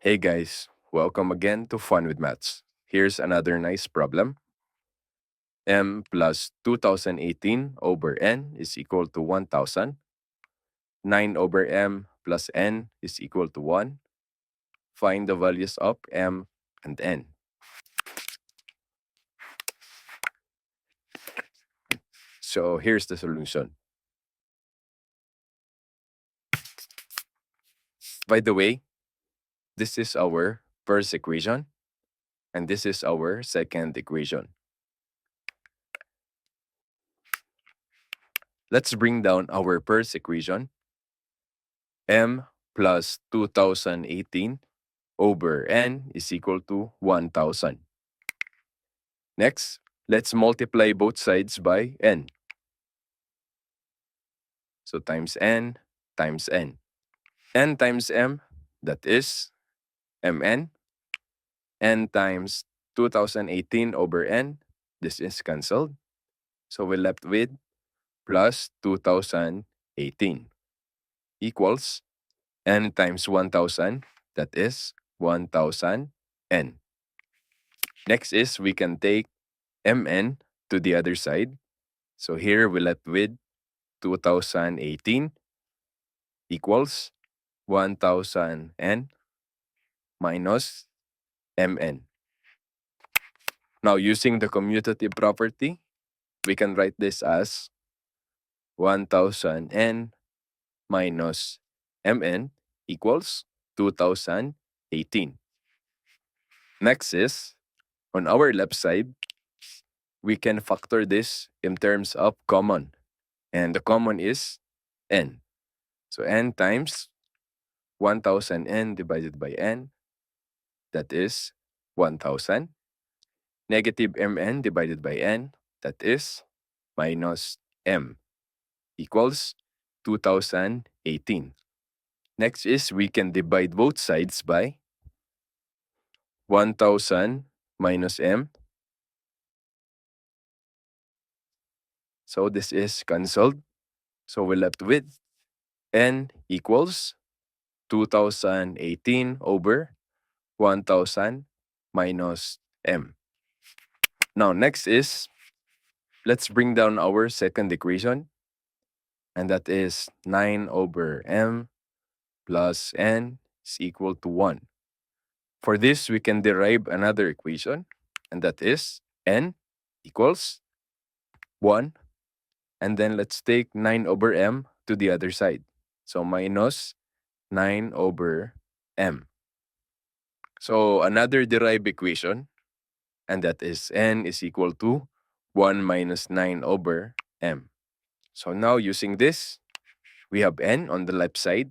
Hey guys, welcome again to Fun with Maths. Here's another nice problem. M plus 2018 over n is equal to 1000. 9 over m plus n is equal to 1. Find the values of m and n. So here's the solution. By the way, this is our first equation, and this is our second equation. Let's bring down our first equation. M plus 2018 over n is equal to 1000. Next, let's multiply both sides by n. So times n times n. N times m, that is mn. N times 2018 over n, this is cancelled. So we're left with plus 2018 equals n times 1000, that is 1000 n. Next is we can take mn to the other side. So here we're left with 2018 equals 1000 n minus mn. Now, using the commutative property, we can write this as 1000 n minus mn equals 2018. Next is, on our left side, we can factor this in terms of common. And the common is n. So n times 1000 n divided by n, that is 1000. Negative mn divided by n, that is minus m, equals 2018. Next is we can divide both sides by 1000 minus m. So this is cancelled. So we're left with n equals 2018 over 1000 minus m. Now next is, let's bring down our second equation, and that is 9 over m plus n is equal to 1. For this, we can derive another equation, and that is n equals 1. And then let's take 9 over m to the other side. So minus 9 over m. So another derived equation, and that is n is equal to 1 minus 9 over m. So now using this, we have n on the left side.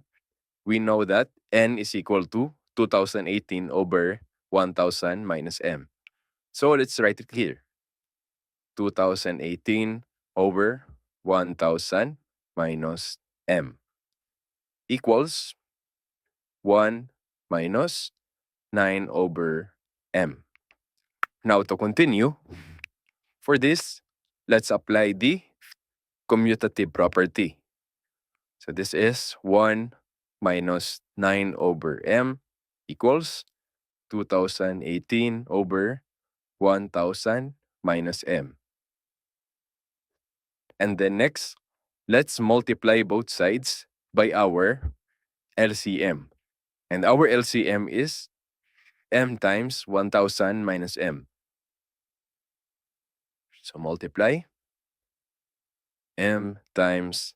We know that n is equal to 2018 over 1000 minus m. So let's write it here. 2018 over 1000 minus m equals 1 minus 9 over m. Now to continue, for this, let's apply the commutative property. So this is 1 minus 9 over m equals 2018 over 1000 minus m. And then next, let's multiply both sides by our LCM. And our LCM is m times 1000 minus m. So multiply m times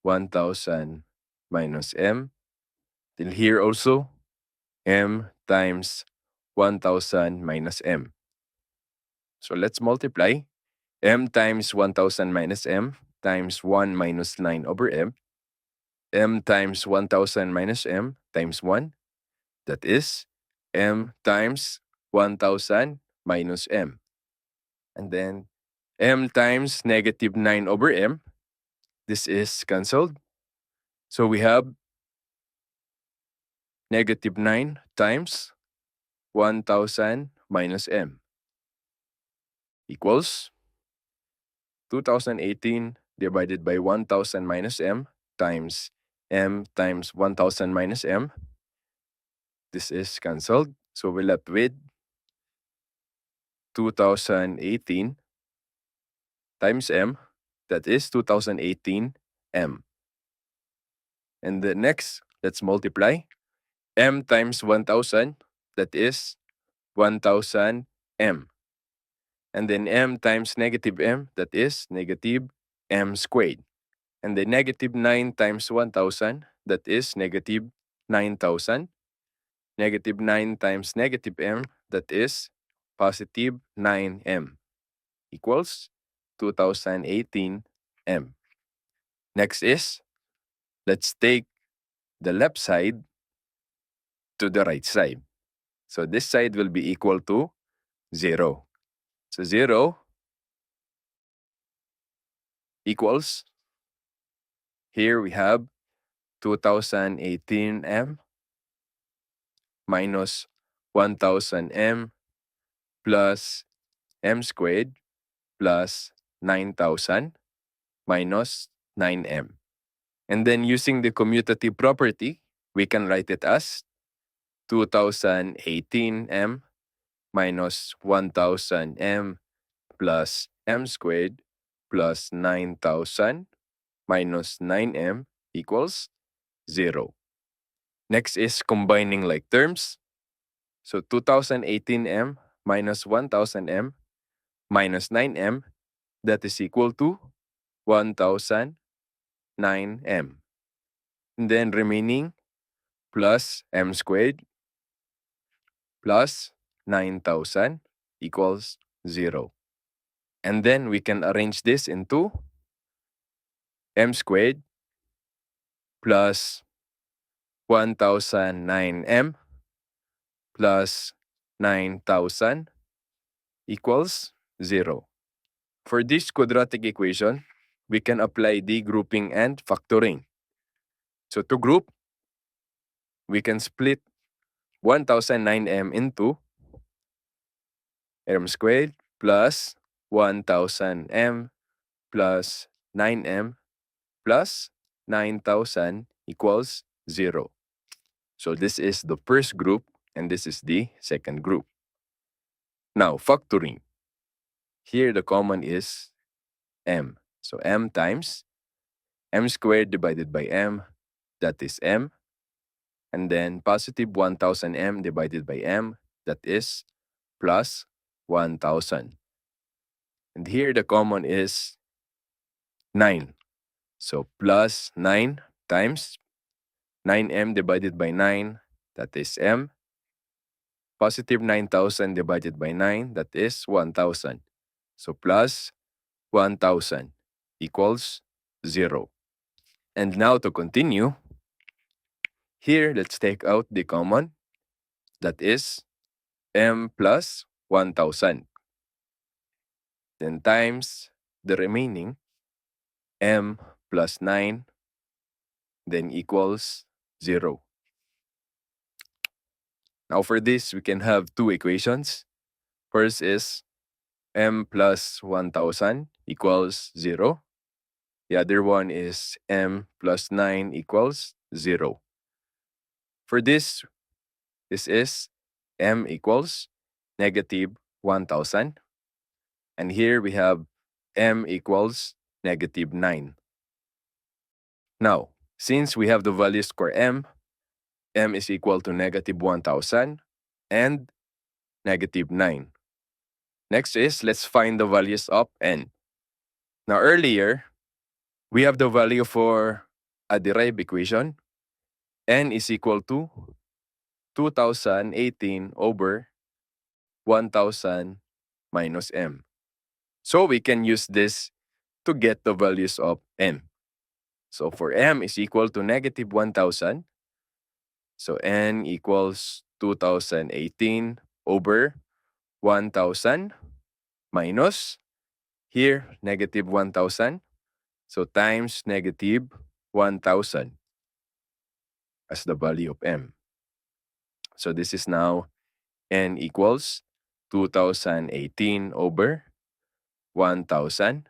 1000 minus m. Till here also, m times 1000 minus m. So let's multiply m times 1000 minus m times 1 minus 9 over m. M times 1000 minus m times 1. That is m times 1000 minus m. And then m times negative 9 over m. This is cancelled. So we have negative 9 times 1000 minus m equals 2018 divided by 1000 minus m times 1000 minus m. This is cancelled. So we're left with 2018 times m, that is 2018 m. And the next, let's multiply. M times 1000, that is 1000 m. And then m times negative m, that is negative m squared. And then negative 9 times 1000, that is negative 9000. Negative 9 times negative m, that is positive 9m, equals 2018 m. Next is, let's take the left side to the right side. So this side will be equal to 0. So 0 equals, here we have 2018m minus 1000m plus m squared plus 9000 minus 9m. And then using the commutative property, we can write it as 2018m minus 1000m plus m squared plus 9000 minus 9m equals 0. Next is combining like terms. So 2018m minus 1000m minus 9m, that is equal to 1009m. And then remaining plus m squared plus 9000 equals 0. And then we can arrange this into m squared plus 1009m plus 9000 equals 0. For this quadratic equation, we can apply the grouping and factoring. So to group, we can split 1009m into m squared plus 1000m plus 9m plus 9000 equals 0. So this is the first group and this is the second group. Now, factoring. Here the common is m. So m times m squared divided by m, that is m. And then positive 1000m divided by m, that is plus 1000. And here the common is 9. So plus 9 times 9m divided by 9, that is m. Positive 9000 divided by 9, that is 1000. So plus 1000 equals 0. And now to continue, here let's take out the common, that is m plus 1000. Then times the remaining m plus 9, then equals 0. Now for this, we can have two equations. First is m plus 1000 equals 0. The other one is m plus 9 equals 0. For this is m equals negative 1000. And here we have m equals negative 9. Now, since we have the values for m is equal to negative 1000 and negative 9. Next is, let's find the values of n. Now earlier, we have the value for a derived equation. N is equal to 2018 over 1000 minus m. So we can use this to get the values of m. So for m is equal to negative 1000. So n equals 2018 over 1000 minus, here, negative 1000. So times negative 1000 as the value of m. So this is now n equals 2018 over 1000.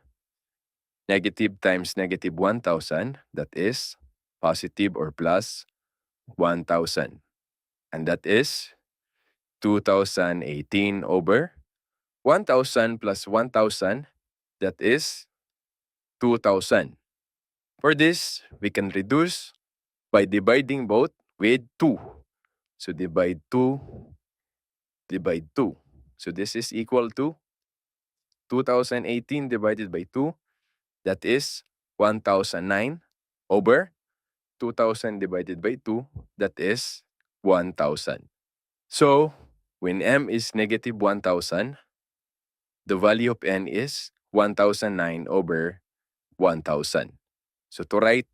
Negative times negative 1000, that is positive or plus 1000. And that is 2018 over 1,000 plus 1,000. That is 2,000. For this, we can reduce by dividing both with 2. So divide 2, divide 2. So this is equal to 2018 divided by 2. That is 1,009 over 2,000 divided by 2. That is 1,000. So when m is negative 1,000, the value of n is 1,009 over 1,000. So to write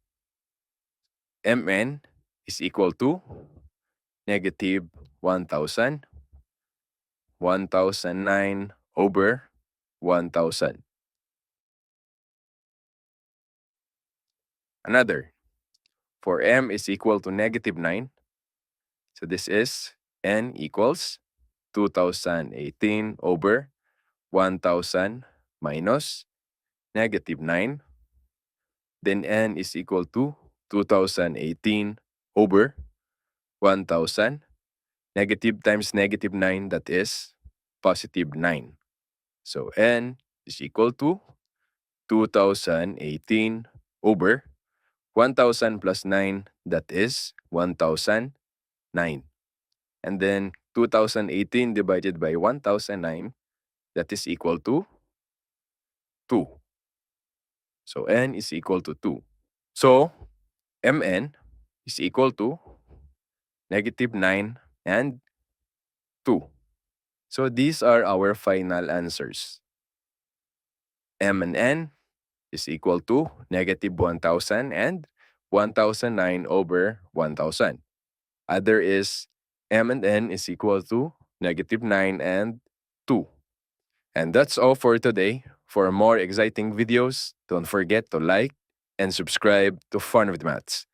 mn is equal to negative 1,000, 1,009 over 1,000. Another, for m is equal to negative 9, so this is n equals 2018 over 1,000 minus negative 9. Then n is equal to 2018 over 1,000. Negative times negative 9, that is positive 9. So n is equal to 2018 over 1,000 plus 9, that is 1,009. And then 2018 divided by 1,009, that is equal to 2. So n is equal to 2. So mn is equal to negative 9 and 2. So these are our final answers. M and n is equal to negative 1,000 and 1,009 over 1,000. Other is m and n is equal to negative 9 and 2. And that's all for today. For more exciting videos, don't forget to like and subscribe to Fun with Maths.